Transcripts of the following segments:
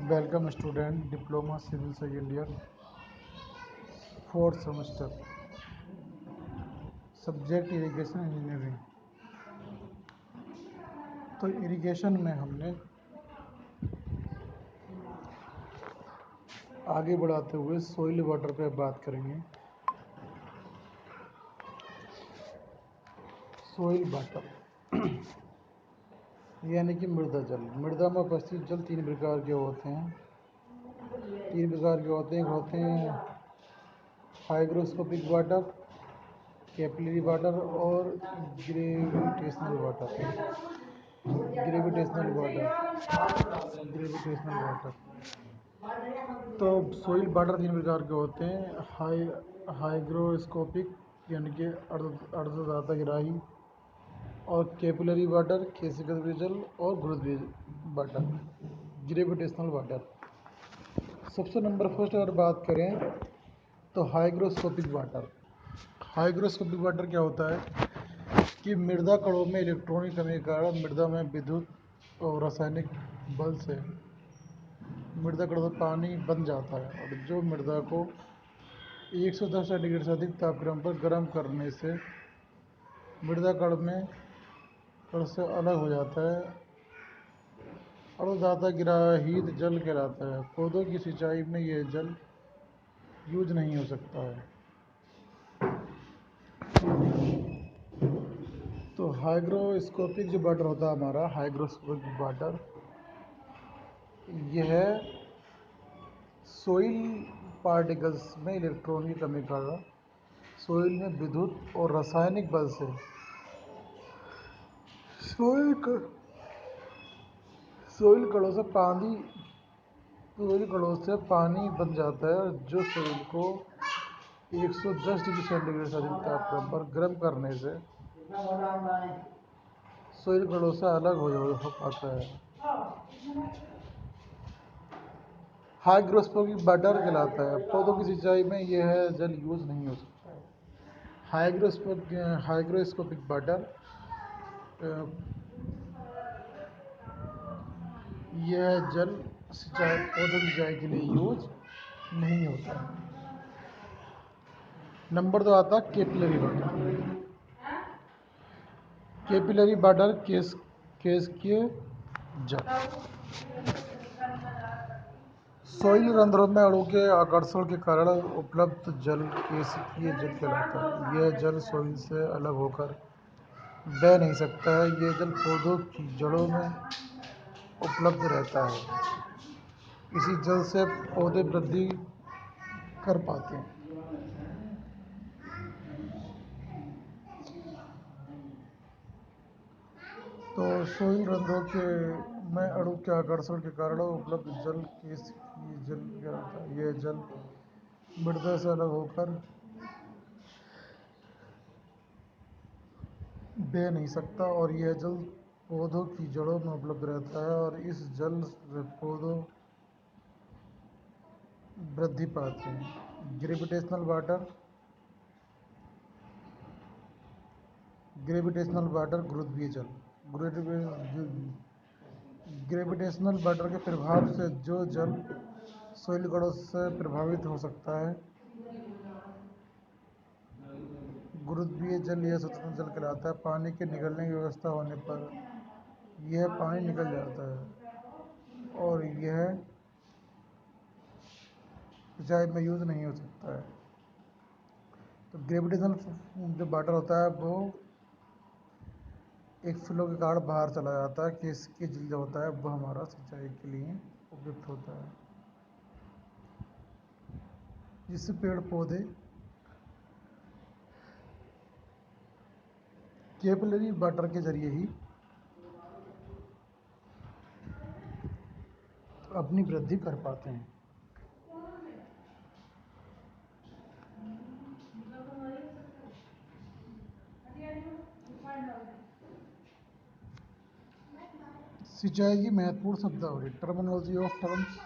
Welcome student diploma civil second year fourth semester subject irrigation engineering. तो irrigation में हमने आगे बढ़ाते हुए सोइल वाटर पे बात करेंगे। सोइल वाटर यानी कि मृदा जल। मृदा में उपस्थित जल तीन प्रकार के होते हैं। एक होते हैं हाइग्रोस्कोपिक वाटर, कैपिलरी वाटर और ग्रेविटेशनल वाटर। तो सोइल वाटर तीन प्रकार के होते हैं। हाइग्रोस्कोपिक यानी कि अर्धधातुग्राही, और कैपिलरी वाटर केशिका जल, और गुरुत्वीय वाटर ग्रेविटेशनल वाटर। सबसे नंबर फर्स्ट अगर बात करें तो हाइग्रोस्कोपिक वाटर। हाइग्रोस्कोपिक वाटर क्या होता है कि मृदा कणों में इलेक्ट्रॉनिक कमी के कारण मृदा में विद्युत और रासायनिक बल से मृदा कणों में पानी बन जाता है, और जो मृदा को 110 सेंटीग्रेड से अधिक तापक्रम पर गर्म करने से मृदा कण से अलग हो जाता है और अर्धधातुग्राहित जल कहलाता है। पौधों की सिंचाई में यह जल यूज नहीं हो सकता है। तो हाइग्रोस्कोपिक जो वाटर होता है हमारा हाइग्रोस्कोपिक वाटर, यह सोइल पार्टिकल्स में इलेक्ट्रॉन की कमी के कारण सोइल में विद्युत और रासायनिक बल से सोइल कणों से पानी बन जाता है, जो सोइल को 110 डिग्री सेंटीग्रेड से अधिक तापक्रम पर गर्म करने से सोइल कणों से अलग हो पाता है। हाइग्रोस्कोपिक वाटर कहलाता है। पौधों की सिंचाई में यह जल यूज नहीं हो सकता है। हाइग्रोस्कोपिक वाटर यह जल पौधों की सिंचाई के लिए यूज नहीं होता है। नंबर 2 आता है कैपिलरी वाटर। कैपिलरी वाटर केशिकीय जल। सोइल रंध्रों में अणु के आकर्षण के कारण उपलब्ध जल केशिकीय जल कहलाता है। यह जल सोइल से अलग होकर बह नहीं सकता है। यह जल पौधों की जड़ों में उपलब्ध रहता है। इसी जल से पौधे वृद्धि कर पाते हैं। तो सोइल रंध्रों में अणु के आकर्षण के कारण उपलब्ध जल केशिकीय जल कहलाता है। यह जल मृदा से अलग होकर बह नहीं सकता, और यह जल पौधों की जड़ों में उपलब्ध रहता है, और इस जल से पौधों वृद्धि पाते हैं। ग्रेविटेशनल वाटर गुरुत्वीय जल। ग्रेविटेशनल वाटर के प्रभाव से जो जल सोइल कणों से प्रभावित हो सकता है गुरुत्वीय जल यह स्वतंत्र जल कहलाता है। पानी के निकलने की व्यवस्था होने पर यह पानी निकल जाता है, और यह सिंचाई में यूज नहीं हो सकता है। तो ग्रेविटेशनल जो वाटर होता है वो एक फ्लो के कारण बाहर चला जाता है। केशिकीय जल जो होता है वो हमारा सिंचाई के लिए उपयुक्त होता है, जिससे पेड़ पौधे कैपिलरी वाटर के जरिए ही अपनी वृद्धि कर पाते हैं। सिंचाई की महत्वपूर्ण शब्दावली। Terminology of terms.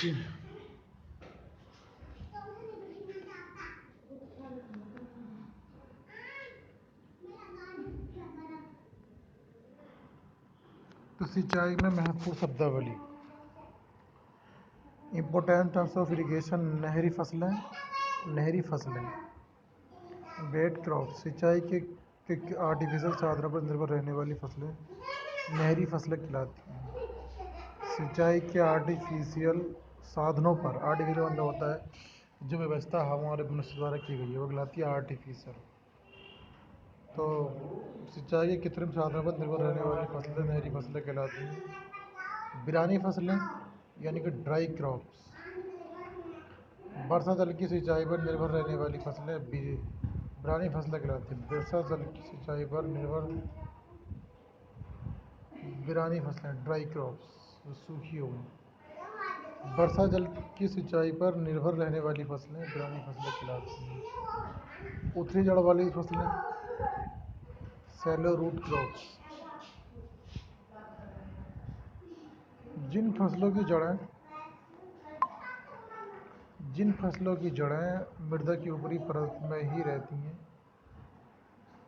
जी। तो सिंचाई में महत्वपूर्ण शब्दावली। Important terms of irrigation. नहरी फसलें। Bed crop. सिंचाई के आर्टिफिशियल साधनों पर निर्भर रहने वाली फसलें नहरी फसलें कहलाती हैं। सिंचाई के आर्टिफिशियल साधनों पर, आर्टिफिशियल मतलब होता है जो व्यवस्था हमारे मनुष्य द्वारा की गई है, वो कहलाती है आर्टिफिशियल। तो सिंचाई के कृत्रिम साधनों पर निर्भर रहने वाली फसलें नहरी फसलें कहलाती हैं। बिरानी फसलें यानी कि ड्राई क्रॉप्स। वर्षा जल की सिंचाई पर निर्भर रहने वाली फसलें बिरानी फसलें कहलाती हैं। वर्षा जल की सिंचाई पर निर्भर बिरानी फसलें ड्राई क्रॉप्स, सूखी हो गई। वर्षा जल की सिंचाई पर निर्भर रहने वाली फसलें बिरानी फसलें कहलाती हैं। उथली जड़ वाली फसलें शैलो रूट क्रॉप्स। जिन फसलों की जड़ें मृदा की ऊपरी परत में ही रहती हैं,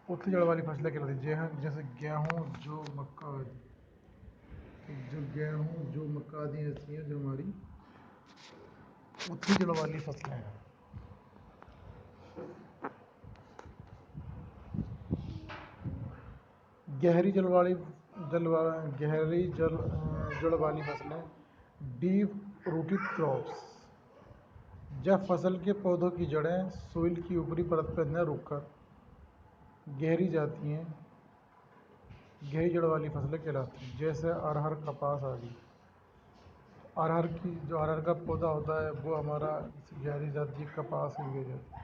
उथली जड़ वाली फसलें कहलाती हैं। जैसे गेहूँ, जौ, मक्का आदि। जो गेहूँ, जौ, मक्का आदि ऐसी हैं जो हमारी उथली जड़ वाली फसलें हैं। गहरी जड़ वाली फसलें डीप रूटेड क्रॉप्स। जब फसल के पौधों की जड़ें सोइल की ऊपरी परत पर न रुककर गहरी जाती हैं, गहरी जड़ वाली फसलें कहलाती हैं। जैसे अरहर, कपास आदि। अरहर का पौधा होता है वो हमारा गहरी जाती है, कपास भी गहरी जाती है।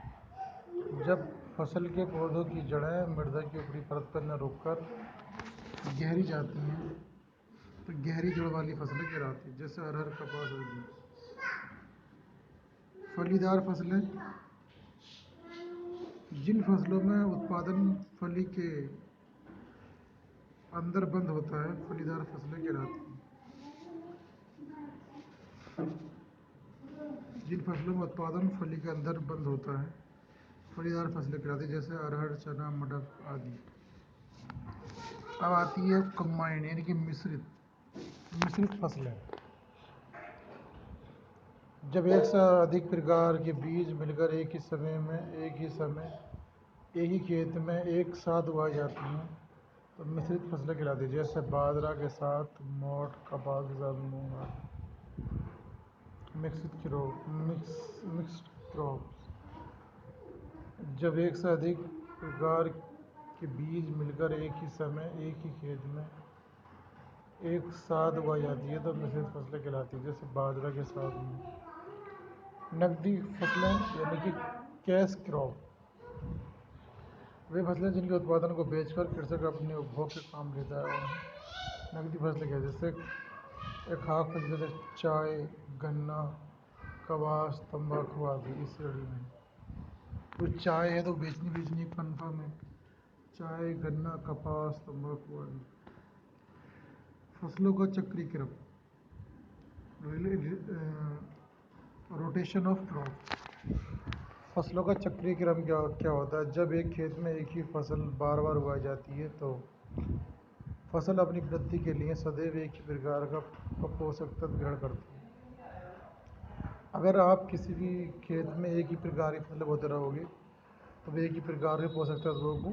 जब फसल के पौधों की जड़ें मृदा की ऊपरी परत पर न रुककर गहरी जाती हैं तो गहरी जड़ वाली फसलें कहलाती हैं। जैसे अरहर, कपास आदि। फलीदार फसलें। जिन फसलों में उत्पादन फली के अंदर बंद होता है फलीदार फसलें कहलाती हैं। जिन फसलों में उत्पादन फली के अंदर बंद होता है फलीदार फसलें कहलाती हैं। जैसे अरहर, चना, मटर आदि। अब आती है कंबाइंड यानी कि मिश्रित फसलें। जब एक से अधिक प्रकार के बीज मिलकर एक ही खेत में एक साथ उगाई जाती हैं तो मिश्रित फसलें कहलाती हैं। जैसे बाजरा के साथ मोठ, कपास के साथ मूंग आदि। Mixed crops. जब एक से अधिक प्रकार के बीज मिलकर एक ही खेत में एक साथ उगाई जाती है तो मिश्रित फसलें कहलाती हैं। जैसे बाजरा के साथ में। नकदी फसलें यानी कि कैश क्रॉप। वे फसलें जिनके उत्पादन को बेचकर कृषक अपने उपभोग के काम लेता है और नकदी फसलें कहते हैं। जैसे एक खाद्य फसल जैसे चाय, गन्ना, कपास, तंबाकू आदि इस श्रेणी में। तो चाय है तो बेचनी कन्फर्म है। चाय, गन्ना, कपास, तंबाकू आदि। फसलों का चक्रीकरण, रोटेशन ऑफ क्रॉप। फसलों का चक्रीकरण क्या होता है? जब एक खेत में एक ही फसल बार बार उगाई जाती है तो फसल अपनी वृद्धि के लिए सदैव एक ही प्रकार का पोषक तत्व ग्रहण करती है। अगर आप किसी भी खेत में एक ही प्रकार की फसल बोते रहोगे तो एक ही प्रकार के पोषक तत्वों को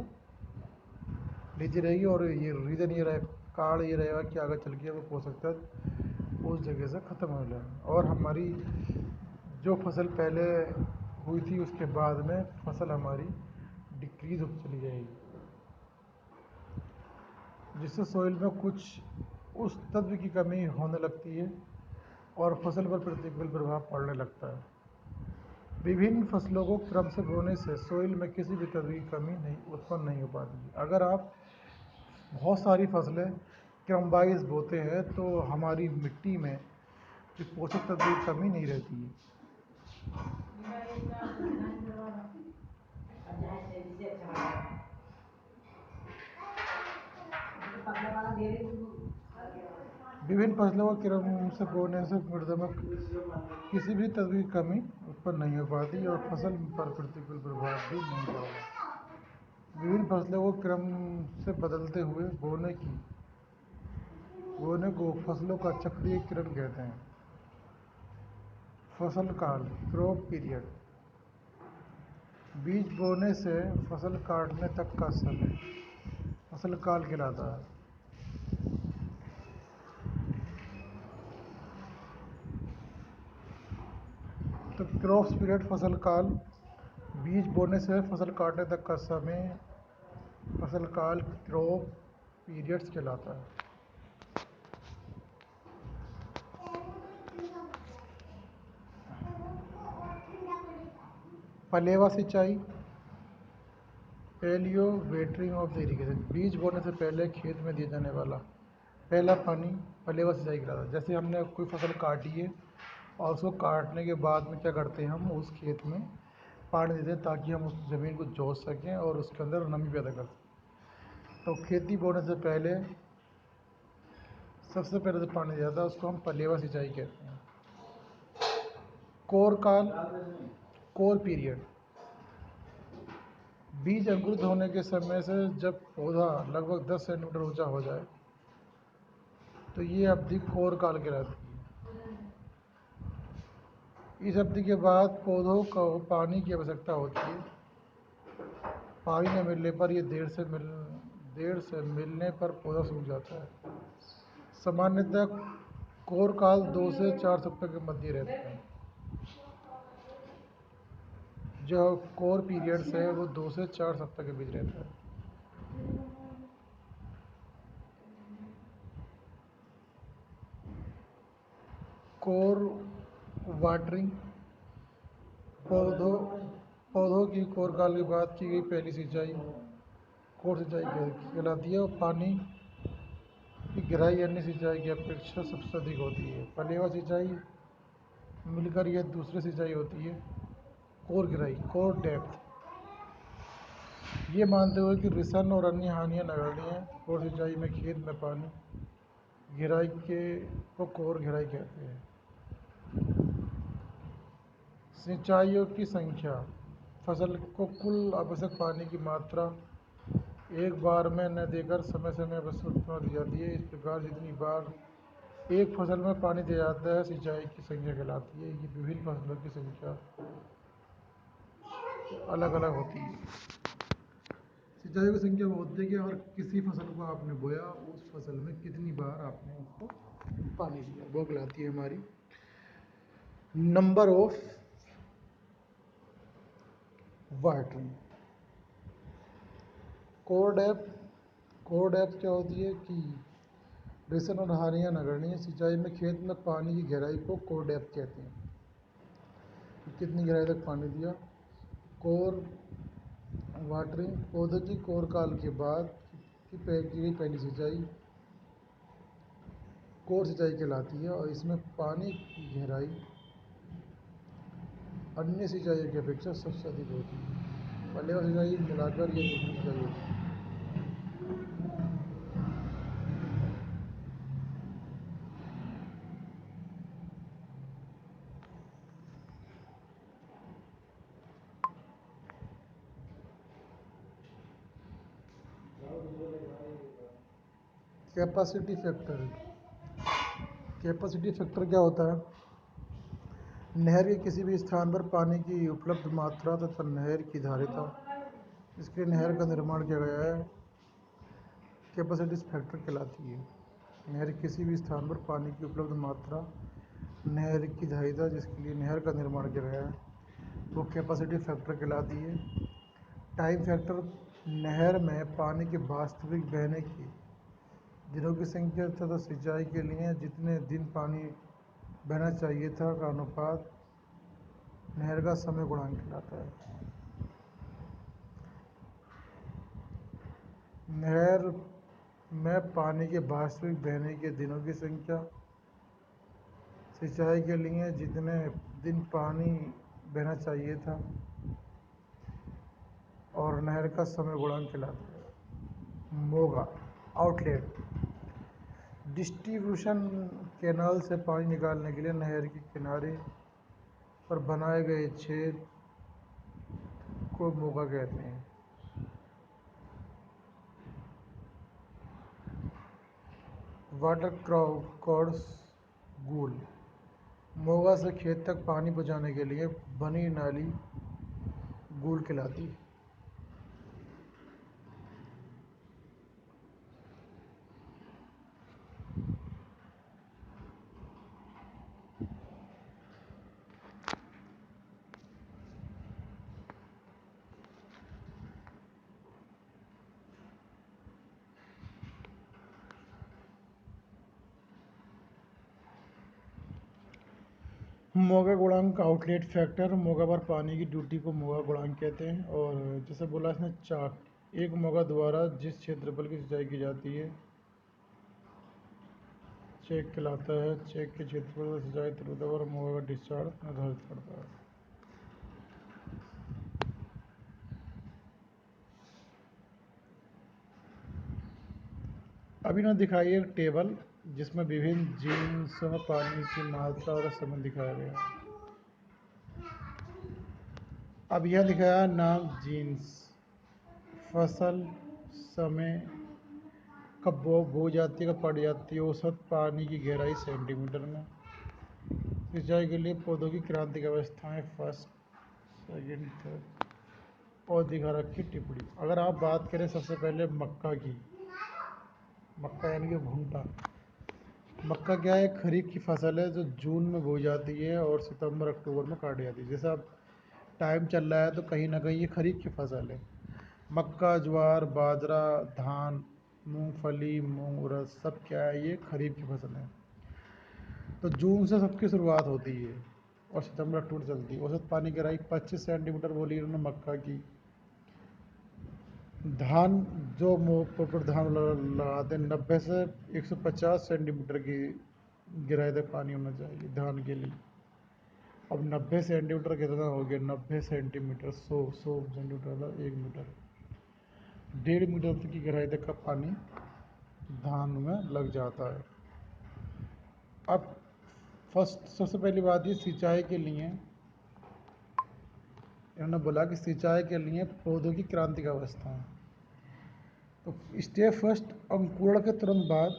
लेती रहेगी और ये रीज़न ये रहे कारण ये रहेगा कि आगे चल के वो पोषक तत्व उस जगह से ख़त्म हो जाए और हमारी जो फसल पहले हुई थी उसके बाद में फसल हमारी डिक्रीज होती चली जाएगी, जिससे सॉइल में कुछ उस तत्व की कमी होने लगती है और फसल पर प्रतिकूल प्रभाव पड़ने लगता है। विभिन्न फसलों को क्रम से बोने से सॉइल में किसी भी तत्व की कमी उत्पन्न नहीं हो पाती। अगर आप बहुत सारी फसलें क्रम वाइज बोते हैं तो हमारी मिट्टी में पोषक तत्व की कमी नहीं रहती है। विभिन्न फसलों को क्रम से बोने से मृदा में किसी भी तरह की कमी उत्पन्न नहीं हो पाती और फसल पर प्रतिकूल प्रभाव भी नहीं पड़ता। विभिन्न फसलों को क्रम से बदलते हुए बोने को फसलों का चक्रीकरण कहते हैं। फसल काल क्रॉप पीरियड, बीज बोने से फसल काटने तक का समय फसल काल कहलाता है। तो क्रॉप पीरियड फसल काल, बीज बोने से फसल काटने तक का समय फसल काल क्रॉप पीरियड्स कहलाता है। पलेवा सिंचाई, पेलियो वेटरिंग ऑफ द इरिगेशन, बीज बोने से पहले खेत में दिया जाने वाला पहला पानी पलेवा सिंचाई कहलाता है। जैसे हमने कोई फसल काटी है और उसको काटने के बाद में क्या करते हैं, हम उस खेत में पानी देते हैं ताकि हम उस ज़मीन को जोत सकें और उसके अंदर नमी पैदा कर सकें। तो खेती बोने से पहले सबसे पहले जो पानी दिया जाता है उसको हम पलेवा सिंचाई कहते हैं। कोर काल कोर पीरियड, बीज अंकुरित होने के समय से जब पौधा लगभग 10 सेंटीमीटर ऊंचा हो जाए तो ये अवधि कोर काल कहलाती है। इस अवधि के बाद पौधों को पानी की आवश्यकता होती है। पानी न मिलने पर ये देर से मिलने पर पौधा सूख जाता है। सामान्यतः कोर काल 2 से 4 सप्ताह के मध्य रहता है। जो कोर पीरियड्स है वो 2 से 4 सप्ताह के बीच रहता है। कोर वाटरिंग, पौधों की कोर काल के बाद की गई पहली सिंचाई कोर सिंचाई कहलाती है और पानी की गहराई अन्य सिंचाई की अपेक्षा सबसे अधिक होती है। पलेवा सिंचाई मिलकर यह दूसरी सिंचाई होती है। कोर गहराई कोर डेप्थ, ये मानते हुए कि रिसन और अन्य हानियाँ नगण्य हैं, कोर सिंचाई में खेत में पानी गहराई को कोर गहराई कहते हैं। सिंचाइयों की संख्या, फसल को कुल आवश्यक पानी की मात्रा एक बार में न देकर समय समय आवश्यकता दी जाती है। इस प्रकार जितनी बार एक फसल में पानी दिया जाता है सिंचाई की संख्या कहलाती है। ये विभिन्न फसलों की संख्या अलग अलग होती है। सिंचाई की संख्या वो होती है कि अगर किसी फसल को आपने बोया उस फसल में कितनी बार आपने उसको पानी दिया, वो कहलाती है हमारी number of watering. Core depth क्या होती है कि रिसन और हानियाँ नगण्य सिंचाई में खेत में पानी की गहराई को कोर डेप्थ कहते हैं। कितनी गहराई तक पानी दिया। कोर वाटरिंग, पौधे की कोर काल के बाद की गई पहली सिंचाई कोर सिंचाई कहलाती है और इसमें पानी की गहराई अन्य सिंचाई की अपेक्षा सबसे अधिक होती है। पलेवा सिंचाई मिलाकर ये दूसरी सिंचाई होती है। कैपेसिटी फैक्टर, कैपेसिटी फैक्टर क्या होता है, नहर के किसी भी स्थान पर पानी की उपलब्ध मात्रा तथा नहर की धारिता, इसके लिए नहर का निर्माण किया गया है, कैपेसिटी फैक्टर कहलाती है। नहर किसी भी स्थान पर पानी की उपलब्ध मात्रा, नहर की धारिता जिसके लिए नहर का निर्माण किया गया है वो कैपेसिटी फैक्टर कहलाती है। टाइम फैक्टर, नहर में पानी के वास्तविक बहने की दिनों की संख्या तथा सिंचाई के लिए जितने दिन पानी बहना चाहिए था का अनुपात नहर का समय गुणांक कहलाता है। नहर में पानी के वास्तविक बहने के दिनों की संख्या, सिंचाई के लिए जितने दिन पानी बहना चाहिए था और नहर का समय गुणांक कहलाता है। मोगा आउटलेट, डिस्ट्रीब्यूशन कैनाल से पानी निकालने के लिए नहर के किनारे पर बनाए गए छेद को मोगा कहते हैं। वाटर कॉर्ड्स गूल मोगा से खेत तक पानी पहुंचाने के लिए बनी नाली गूल कहलाती है। मोगा गुणांक आउटलेट फैक्टर मोगा पर पानी की ड्यूटी को मोगा गुणांक कहते हैं। और जैसे बोला इसने चार्ट एक मोगा द्वारा जिस क्षेत्रफल की सिंचाई की जाती है चेक कहलाता है। चेक के क्षेत्रफल से सिंचाई त्रुटि और मोगा का डिस्चार्ज निर्धारित करता है। अभी ना दिखाई एक टेबल जिसमें विभिन्न जीन्सों में पानी की मात्रा और समय दिखाया गया। अब यह दिखाया नाम जीन्स फसल समय कब बो जाती है कब पड़ जाती है औसत पानी की गहराई सेंटीमीटर में सिंचाई के लिए पौधों की क्रांतिक अवस्थाएं फर्स्ट सेकंड थर्ड और दिखा रखी टिप्पणी। अगर आप बात करें सबसे पहले मक्का की मक्का यानी कि भुट्टा। मक्का क्या है खरीफ की फसल है जो जून में बोई जाती है और सितंबर अक्टूबर में काटी जाती है। जैसे अब टाइम चल रहा है तो कहीं ना कहीं ये खरीफ की फसल है। मक्का ज्वार बाजरा धान मूंगफली मूंग उड़द सब क्या है ये खरीफ की फसल है। तो जून से सबकी शुरुआत होती है और सितंबर अक्टूबर चलती है। औसत पानी की गहराई 25 सेंटीमीटर बोली इन्होंने मक्का की। धान जो प्रॉपर धान लगाते हैं 90 से 150 सेंटीमीटर की गहराई तक पानी होना चाहिए धान के लिए। अब 90 सेंटीमीटर कितना हो गया 90 सेंटीमीटर 100 सेंटीमीटर 1 मीटर 1.5 मीटर तक की गहराई तक का पानी धान में लग जाता है। अब फर्स्ट सबसे पहली बात ये सिंचाई के लिए इन्होंने बोला कि सिंचाई के लिए पौधों की क्रांतिक अवस्था है। तो स्टेप फर्स्ट अंकुरण के तुरंत बाद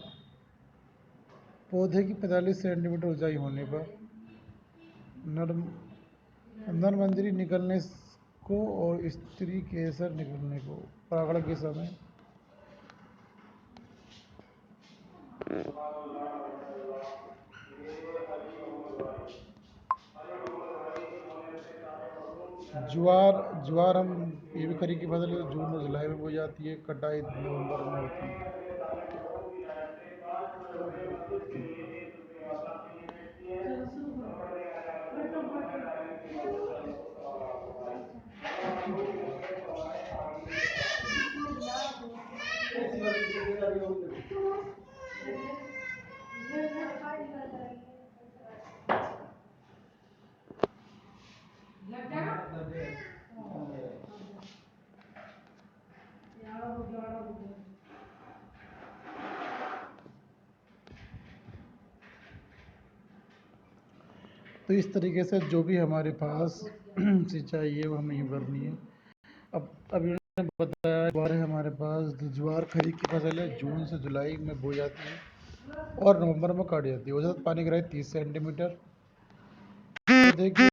पौधे की 45 सेंटीमीटर ऊंचाई होने पर नरमंजरी निकलने को और स्त्री केसर निकलने को परागण के समय ज्वार ज्वार हम ये भी खरीफ की फसल है जून और जुलाई में बोई जाती है कटाई नवंबर में होती है। तो इस तरीके से जो भी हमारे पास सिंचाई है वो हमें ही भरनी है। अब इन्होंने बताया ज्वार है हमारे पास ज्वार खरीफ की फसल है जून से जुलाई में बोई जाती है और नवंबर में काटी जाती है। औसत पानी की गहराई 30 सेंटीमीटर। देखिए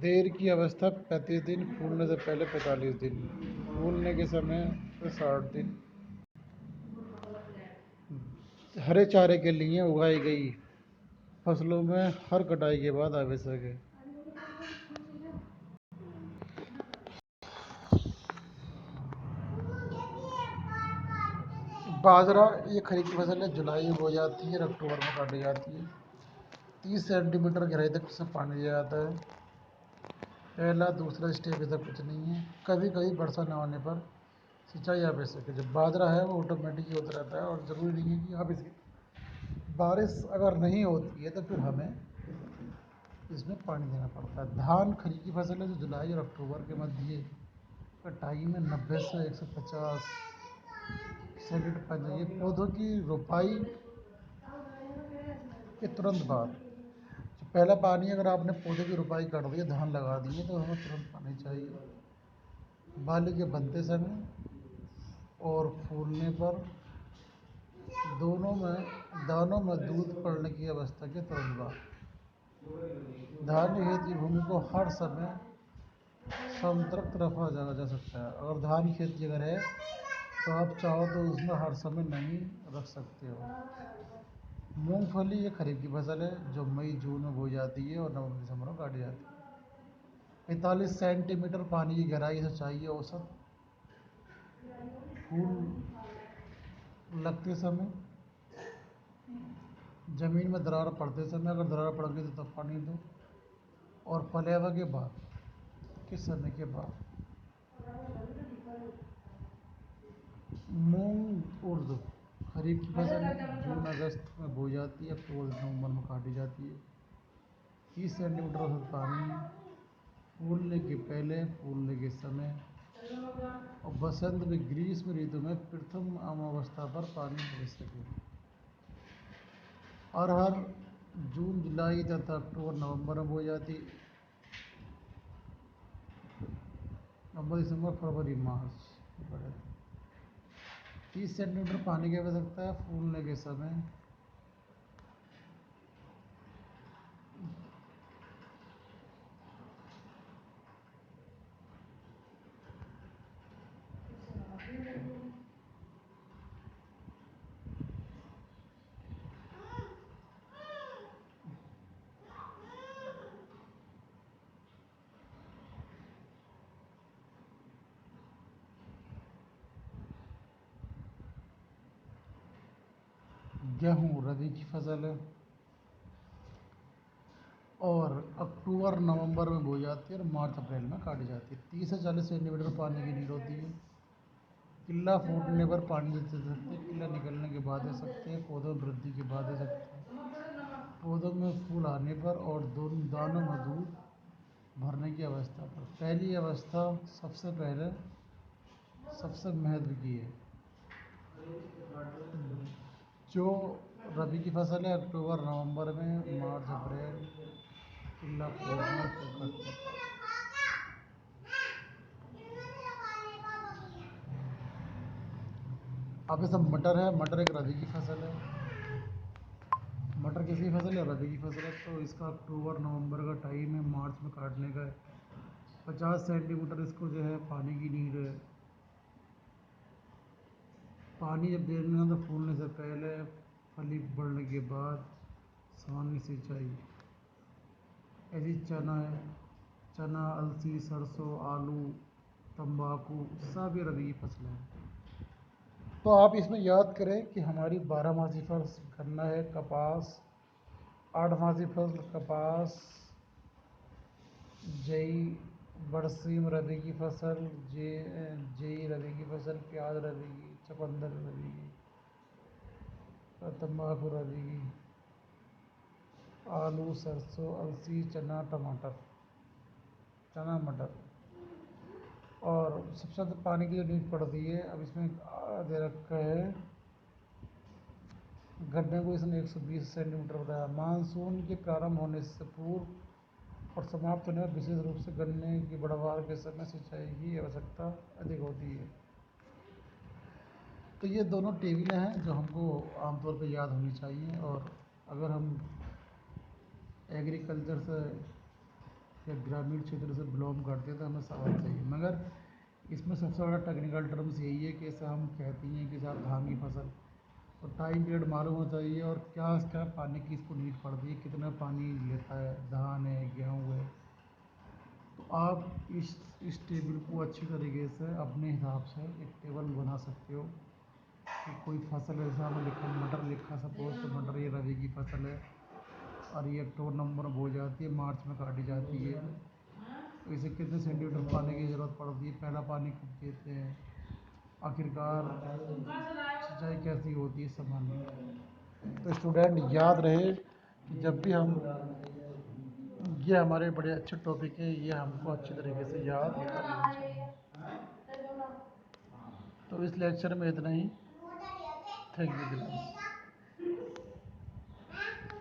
देर की अवस्था 35 दिन फूलने से पहले 45 दिन फूलने के समय 60 दिन। हरे चारे के लिए उगाई गई फसलों में हर कटाई के बाद आवश्यक है। बाजरा ये खरीफ की फसल है जुलाई में बोई जाती है और अक्टूबर में काटी जाती है। 30 सेंटीमीटर गहराई तक से पानी दिया जाता है। पहला दूसरा स्टेप इधर कुछ नहीं है। कभी कभी वर्षा न होने पर सिंचाई आवश्यक है। जब बाजरा है वो ऑटोमेटिक ही होता रहता है और ज़रूरी नहीं है कि आप इसकी बारिश अगर नहीं होती है तो फिर हमें इसमें पानी देना पड़ता है। धान खरीफ की फसल है जो जुलाई और अक्टूबर के मध्य कटाई में 90 से 150 सेंटीमीटर पानी चाहिए। पौधों की रोपाई के तुरंत बाद जो पहला पानी, अगर आपने पौधे की रोपाई कर दी, धान लगा दिए, तो हमें तुरंत पानी चाहिए। बाली के बनते समय और फूलने पर दानों में दूध पड़ने की अवस्था के तुरंत बाद धान की खेती भूमि को हर समय संतृप्त रखा जा सकता है। अगर धान की खेती अगर है तो आप चाहो तो उसमें हर समय नहीं रख सकते हो। मूंगफली ये खरीफ की फसल है जो मई जून में बोई जाती है और नवंबर दिसंबर में काटी जाती है। 45 सेंटीमीटर पानी की गहराई से चाहिए औसत। फूल लगते समय, जमीन में दरार पड़ते समय, अगर दरार पड़ गई तो तब पानी दो, और पलेवा के बाद किस समय के बाद। मूंग उर्द खरीफ की फसल है, जून अगस्त में बोई जाती है, अक्टूबर नवंबर में काटी जाती है। 30 सेंटीमीटर औसत पानी फूलने के पहले, फूलने के समय और बसंत में ग्रीष्म ऋतु में प्रथम अवस्था पर पानी दे सके। अरहर जून जुलाई तथा अक्टूबर नवंबर में बोई जाती है। नवंबर दिसंबर फरवरी मार्च। 30 सेंटीमीटर पानी की आवश्यकता है फूलने के समय। गेहूँ रबी की फसल है और अक्टूबर नवंबर में बोई जाती है और मार्च अप्रैल में काटी जाती है। 30 से 40 सेंटीमीटर पानी की नीड होती है। किल्ला फूटने पर पानी दे सकते हैं, किल्ला निकलने के बाद दे सकते हैं, पौधों में वृद्धि के बाद दे सकते हैं, पौधों में फूल आने पर और दोनों दानों में दूध भरने की अवस्था पर। पहली अवस्था सबसे पहले सबसे महत्व की है। जो रबी की फसल है अक्टूबर नवंबर में, मार्च अप्रैल किल्ला फूटना फूल कटने पर। अब ये सब मटर है, मटर एक रबी की फसल है। मटर किसी फसल है, रबी की फसल है, तो इसका अक्टूबर नवंबर का टाइम है, मार्च में काटने का है। 50 सेंटीमीटर इसको जो है पानी की नीड है। पानी जब देना तो फूलने से पहले, फली बढ़ने के बाद, सामान्य सिंचाई। ऐसी चना है, चना, अलसी, सरसों, आलू, तंबाकू सब ये रबी की फसलें हैं। तो आप इसमें याद करें कि हमारी 12 मासी फसल गन्ना है, कपास, 8 मासी फसल कपास, जई, बरसीम रबी की फसल, जेई रबी की फसल, प्याज रबी की, चुकंदर रबी की, तंबाकू रबी की, आलू, सरसों, अलसी, चना, टमाटर, चना, मटर। और सबसे ज़्यादा पानी की जो नीड पड़ती है, अब इसमें दे रखा है गन्ने को, इसने 120 सेंटीमीटर बताया। मानसून के प्रारंभ होने से पूर्व और समाप्त होने में विशेष रूप से गन्ने की बढ़वार के समय सिंचाई की आवश्यकता अधिक होती है। तो ये दोनों टेबलें हैं जो हमको आमतौर पे याद होनी चाहिए, और अगर हम एग्रीकल्चर से या ग्रामीण क्षेत्र से बिलोंग करते हैं तो हमें समझ चाहिए। मगर इसमें सबसे बड़ा टेक्निकल टर्म्स यही है कि जैसे हम कहते हैं कि साहब धान की फसल, तो टाइम पीरियड मालूम होना चाहिए और क्या इसका पानी की इसको नीड पड़ती है, कितना पानी लेता है, धान है, गेहूँ है। तो आप इस टेबल को अच्छी तरीके से अपने हिसाब से एक टेबल बना सकते हो कि कोई फसल है, जैसे हमें लिखा मटर लिखा सपोज, तो मटर ये रबी की फसल है और ये अक्टूबर नवंबर में बोई जाती है, मार्च में काटी जाती है। तो इसे कितने सेंटीमीटर पानी की ज़रूरत पड़ती है, पहला पानी कब देते हैं, आखिरकार सिंचाई कैसी होती है, सामान्य। तो स्टूडेंट याद रहे कि जब भी हम, ये हमारे बड़े अच्छे टॉपिक है, ये हमको अच्छी तरीके से याद कर लेना चाहिए। तो इस लेक्चर में इतना ही। Thank you.